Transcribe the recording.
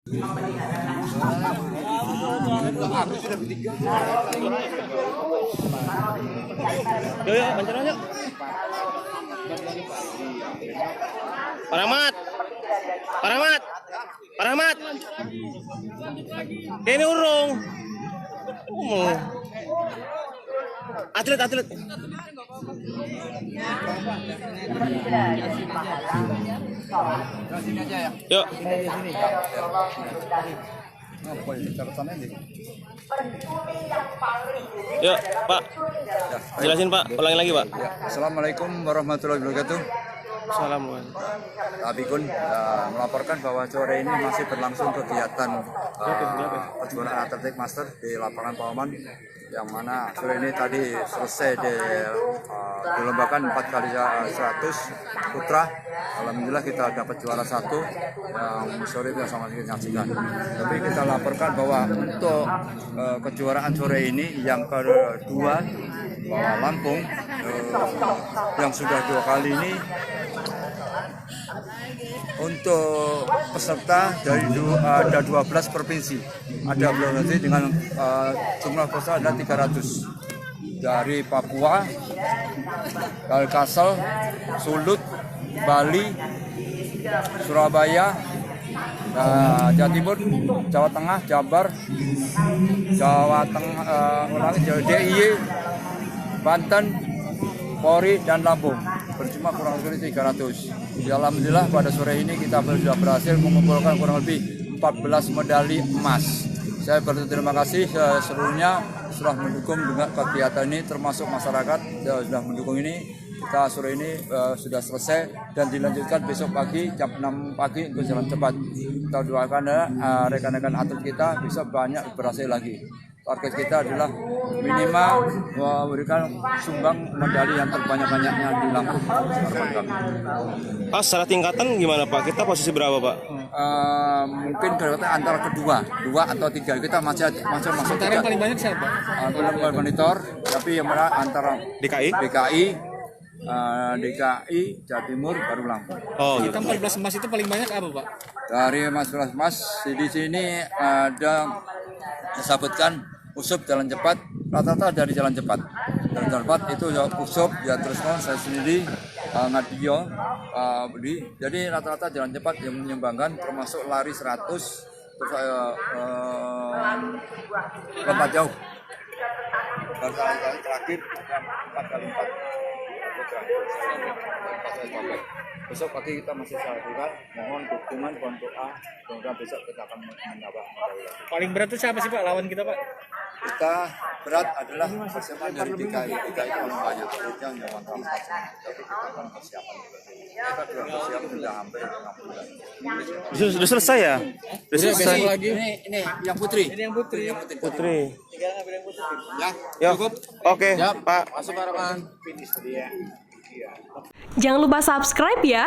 Yuk, pancaran yuk. Pak Rahmat. Pak Rahmat. Pak Rahmat. Ini urung. Atlet. Yuk. Yuk, Pak. Jelasin, Pak. Ulangi lagi, Pak. Ya. Assalamualaikum warahmatullahi wabarakatuh. Assalamualaikum. Abikun melaporkan bahwa sore ini masih berlangsung kegiatan kejuaraan atletik master di lapangan Pawaman, yang mana sore ini tadi selesai dilombakan 4x100 putra. Alhamdulillah kita dapat juara 1 yang sore itu sama kita saksikan. Tapi kita laporkan bahwa untuk kejuaraan sore ini yang kedua Lampung yang sudah 2 kali ini, untuk peserta dari ada 12 provinsi, ada provinsi dengan jumlah peserta ada 300 dari Papua, Kalsel, Sulut, Bali, Surabaya, Jawa Timur, Jawa Tengah, Jabar, Jawa DIY, Banten, Polri, dan Lampung. Berjumlah kurang lebih 300. Alhamdulillah pada sore ini kita sudah berhasil mengumpulkan kurang lebih 14 medali emas. Saya berterima kasih seluruhnya sudah mendukung dengan kegiatan ini, termasuk masyarakat sudah mendukung ini. Kita sore ini sudah selesai dan dilanjutkan besok pagi jam 6 pagi untuk jalan cepat. Kita doakan rekan-rekan atlet kita bisa banyak berhasil lagi. Target kita adalah minimal memberikan sumbang medali yang terbanyak-banyaknya di Lampung. Pak, secara tingkatan gimana, Pak? Kita posisi berapa, Pak? Mungkin antara kedua, 2 atau 3. Kita masih masuk. Yang paling banyak siapa? Belum monitor, tapi yang mana antara DKI, Jawa Timur, baru Lampung. Oh, gitu. Kita 14 emas itu paling banyak apa, Pak? Dari emas di sini ada disebutkan usup jalan cepat, rata-rata dari jalan cepat. Jalan cepat itu ya usup, ya terus saya sendiri Ngadio Budi. Jadi rata-rata jalan cepat yang menyumbangkan, termasuk lari 100, terus lompat jauh. Dan terakhir 4x4. Besok pagi kita masih lakukan, mohon dukungan, mohon doa, semoga besok kita akan menambah medali. Paling berat itu siapa sih, Pak, lawan kita, Pak? Kita berat adalah persiapan dari DKI itu paling banyak, kita nyaman tapi kita akan persiapan kita sudah persiapan sudah hampir 6 bulan. Sudah selesai ya? Sudah selesai. Lagi. Ini yang putri. Ini yang putri. Putri. Tinggal ngambil yang putri. Ya, Cukup. Oke, Pak. masuk barengan. Jangan lupa subscribe ya.